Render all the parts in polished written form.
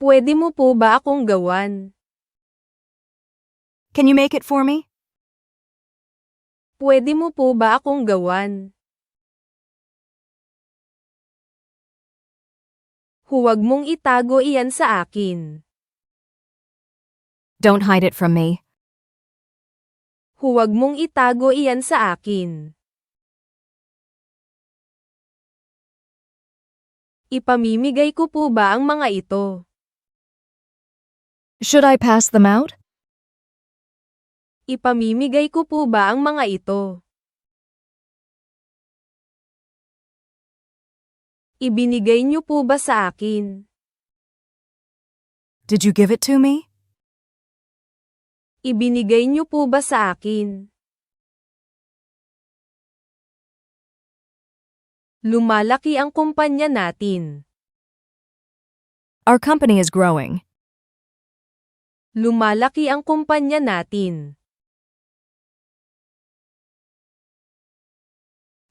Pwede mo po ba akong gawan? Can you make it for me? Pwede mo po ba akong gawan? Huwag mong itago iyan sa akin. Don't hide it from me. Huwag mong itago iyan sa akin. Ipamimigay ko po ba ang mga ito? Should I pass them out? Ipamimigay ko po ba ang mga ito? Ibinigay niyo po ba sa akin? Did you give it to me? Ibinigay niyo po ba sa akin? Lumalaki ang kumpanya natin. Our company is growing. Lumalaki ang kumpanya natin.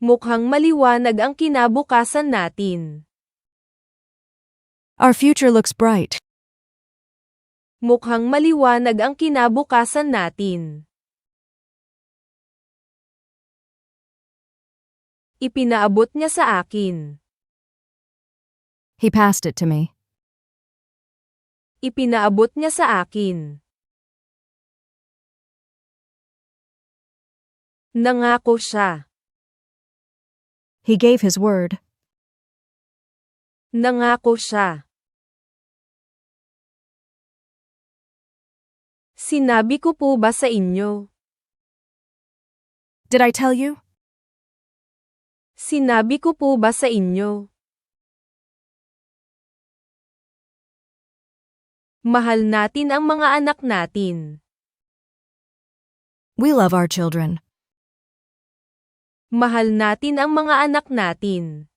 Mukhang maliwanag ang kinabukasan natin. Our future looks bright. Mukhang maliwanag ang kinabukasan natin. Ipinaabot niya sa akin. He passed it to me. Ipinaabot niya sa akin. Nangako siya. He gave his word. Nangako siya. Sinabi ko po ba sa inyo? Did I tell you? Sinabi ko po ba sa inyo? Mahal natin ang mga anak natin. We love our children. Mahal natin ang mga anak natin.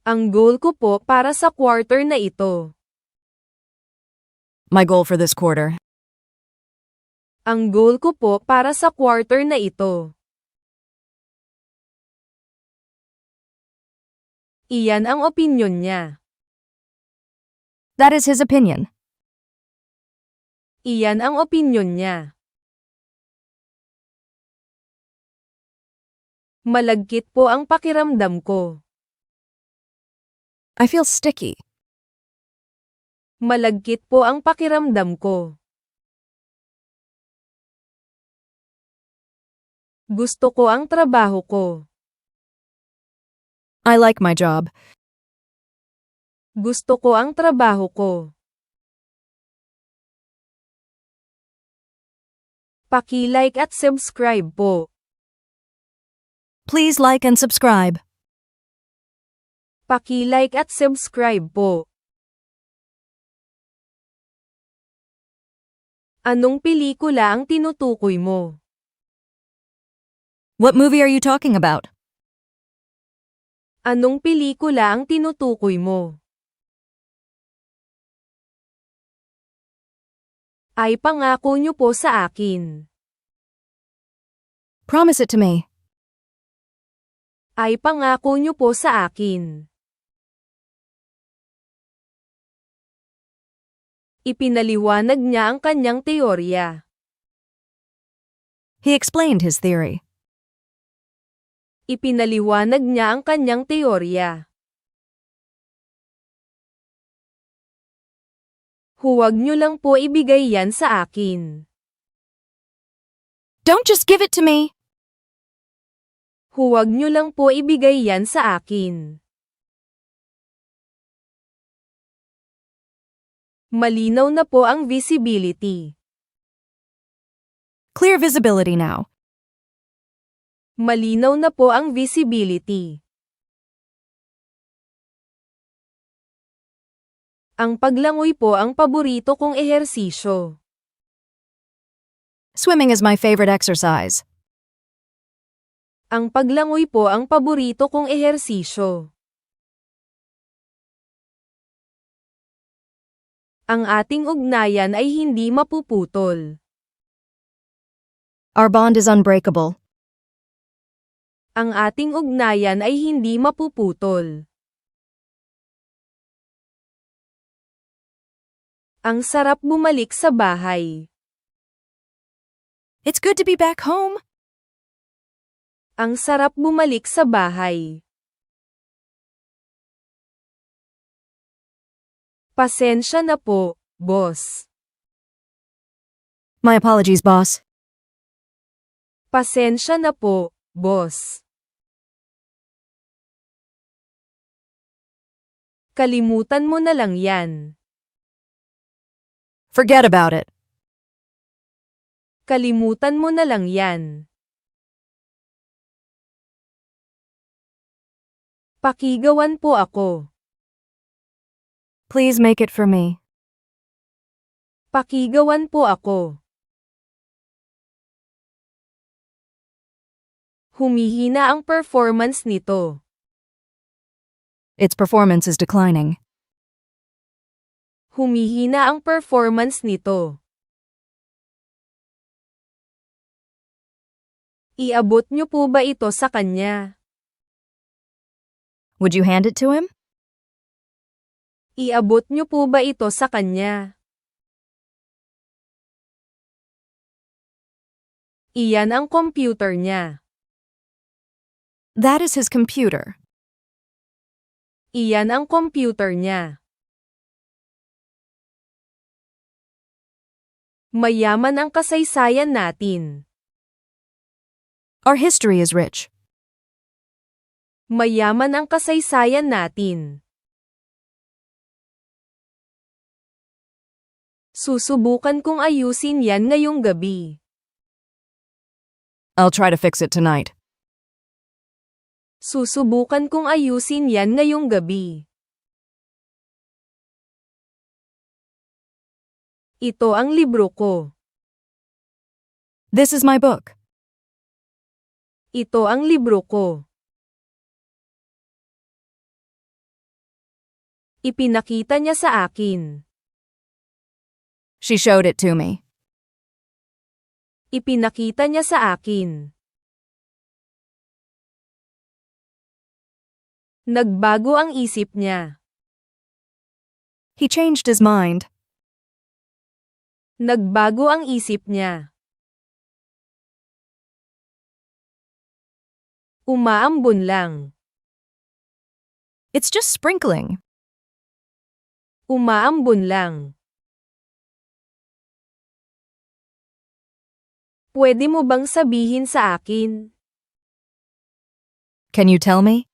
Ang goal ko po para sa quarter na ito. My goal for this quarter. Ang goal ko po para sa quarter na ito. Iyan ang opinyon niya. That is his opinion. Iyan ang opinyon niya. Malagkit po ang pakiramdam ko. I feel sticky. Malagkit po ang pakiramdam ko. Gusto ko ang trabaho ko. I like my job. Gusto ko ang trabaho ko. Paki-like at subscribe po. Please like and subscribe. Paki-like at subscribe po. Anong pelikula ang tinutukoy mo? What movie are you talking about? Anong pelikula ang tinutukoy mo? Ay pangako niyo po sa akin. Promise it to me. Ay pangako niyo po sa akin. Ipinaliwanag niya ang kanyang teorya. He explained his theory. Ipinaliwanag niya ang kanyang teorya. Huwag niyo lang po ibigay yan sa akin. Don't just give it to me. Huwag niyo lang po ibigay yan sa akin. Malinaw na po ang visibility. Clear visibility now. Malinaw na po ang visibility. Ang paglangoy po ang paborito kong ehersisyo. Swimming is my favorite exercise. Ang paglangoy po ang paborito kong ehersisyo. Ang ating ugnayan ay hindi mapuputol. Our bond is unbreakable. Ang ating ugnayan ay hindi mapuputol. Ang sarap bumalik sa bahay. It's good to be back home. Ang sarap bumalik sa bahay. Pasensya na po, boss. My apologies, boss. Pasensya na po, boss. Kalimutan mo na lang yan. Forget about it. Kalimutan mo na lang yan. Pakigawan po ako. Please make it for me. Pakigawan po ako. Humihina ang performance nito. Its performance is declining. Humihina ang performance nito. Iabot niyo po ba ito sa kanya? Would you hand it to him? Iabot niyo po ba ito sa kanya? Iyan ang computer niya. That is his computer. Iyan ang computer niya. Mayaman ang kasaysayan natin. Our history is rich. Mayaman ang kasaysayan natin. Susubukan kong ayusin yan ngayong gabi. I'll try to fix it tonight. Susubukan kong ayusin yan ngayong gabi. Ito ang libro ko. This is my book. Ito ang libro ko. Ipinakita niya sa akin. She showed it to me. Ipinakita niya sa akin. Nagbago ang isip niya. He changed his mind. Nagbago ang isip niya. Umaambon lang. It's just sprinkling. Umaambon lang. Pwede mo bang sabihin sa akin? Can you tell me?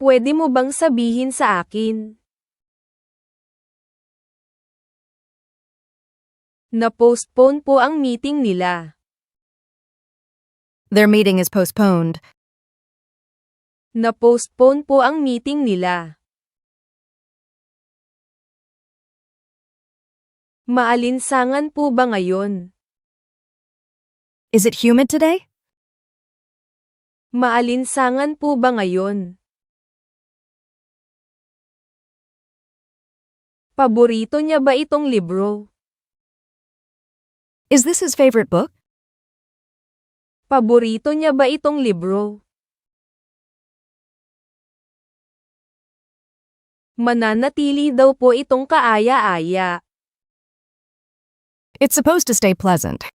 Pwede mo bang sabihin sa akin? Na-postpone po ang meeting nila. Their meeting is postponed. Na-postpone po ang meeting nila. Maalinsangan po ba ngayon? Is it humid today? Maalinsangan po ba ngayon? Paborito niya ba itong libro? Is this his favorite book? Paborito niya ba itong libro? Mananatili daw po itong kaaya-aya. It's supposed to stay pleasant.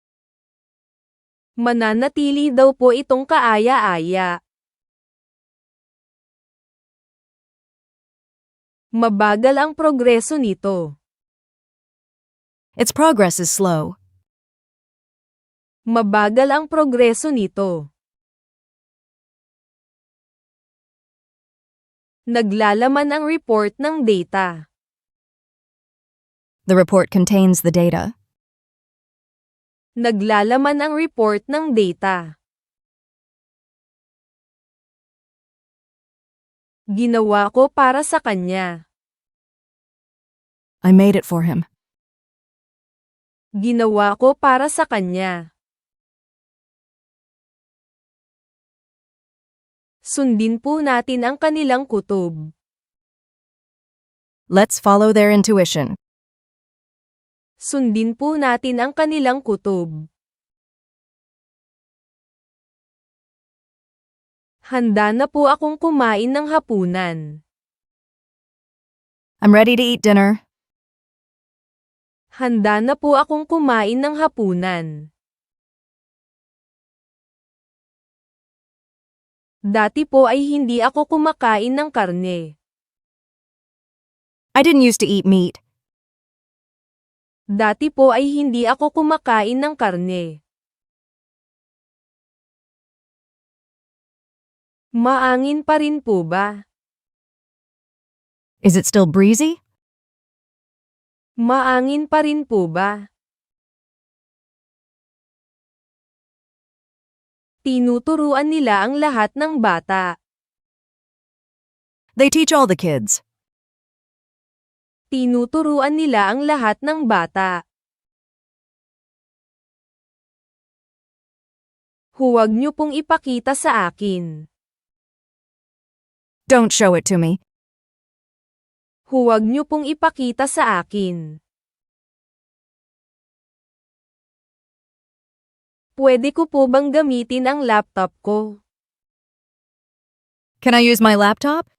Mananatili daw po itong kaaya-aya. Mabagal ang progreso nito. Its progress is slow. Mabagal ang progreso nito. Naglalaman ang report ng data. The report contains the data. Naglalaman ang report ng data. Ginawa ko para sa kanya. I made it for him. Ginawa ko para sa kanya. Sundin po natin ang kanilang kutob. Let's follow their intuition. Sundin po natin ang kanilang kutob. Handa na po akong kumain ng hapunan. I'm ready to eat dinner. Handa na po akong kumain ng hapunan. Dati po ay hindi ako kumakain ng karne. I didn't used to eat meat. Dati po ay hindi ako kumakain ng karne. Maangin pa rin po ba? Is it still breezy? Maangin pa rin po ba? Tinuturuan nila ang lahat ng bata. They teach all the kids. Tinuturuan nila ang lahat ng bata. Huwag niyo pong ipakita sa akin. Don't show it to me. Huwag niyo pong ipakita sa akin. Pwede ko po bang gamitin ang laptop ko? Can I use my laptop?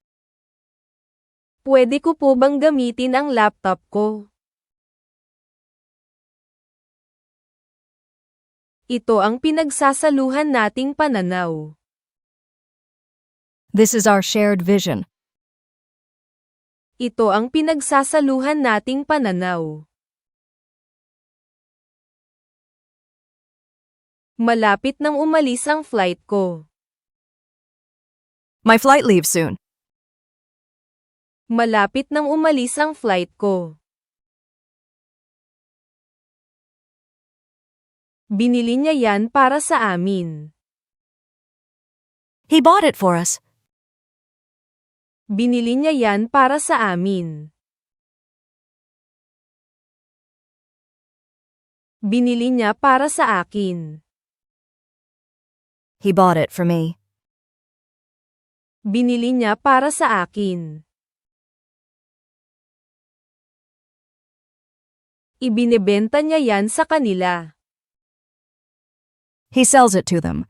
Pwede ko po bang gamitin ang laptop ko? Ito ang pinagsasaluhan nating pananaw. This is our shared vision. Ito ang pinagsasaluhan nating pananaw. Malapit nang umalis ang flight ko. My flight leaves soon. Malapit nang umalis ang flight ko. Binili niya yan para sa amin. He bought it for us. Binili niya yan para sa amin. Binili niya para sa akin. He bought it for me. Binili niya para sa akin. Ibinebenta niya yan sa kanila. He sells it to them.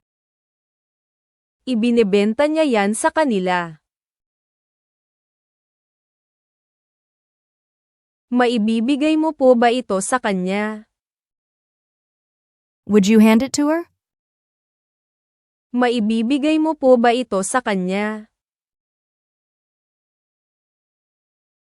Ibinebenta niya yan sa kanila. Maibibigay mo po ba ito sa kanya? Would you hand it to her? Maibibigay mo po ba ito sa kanya?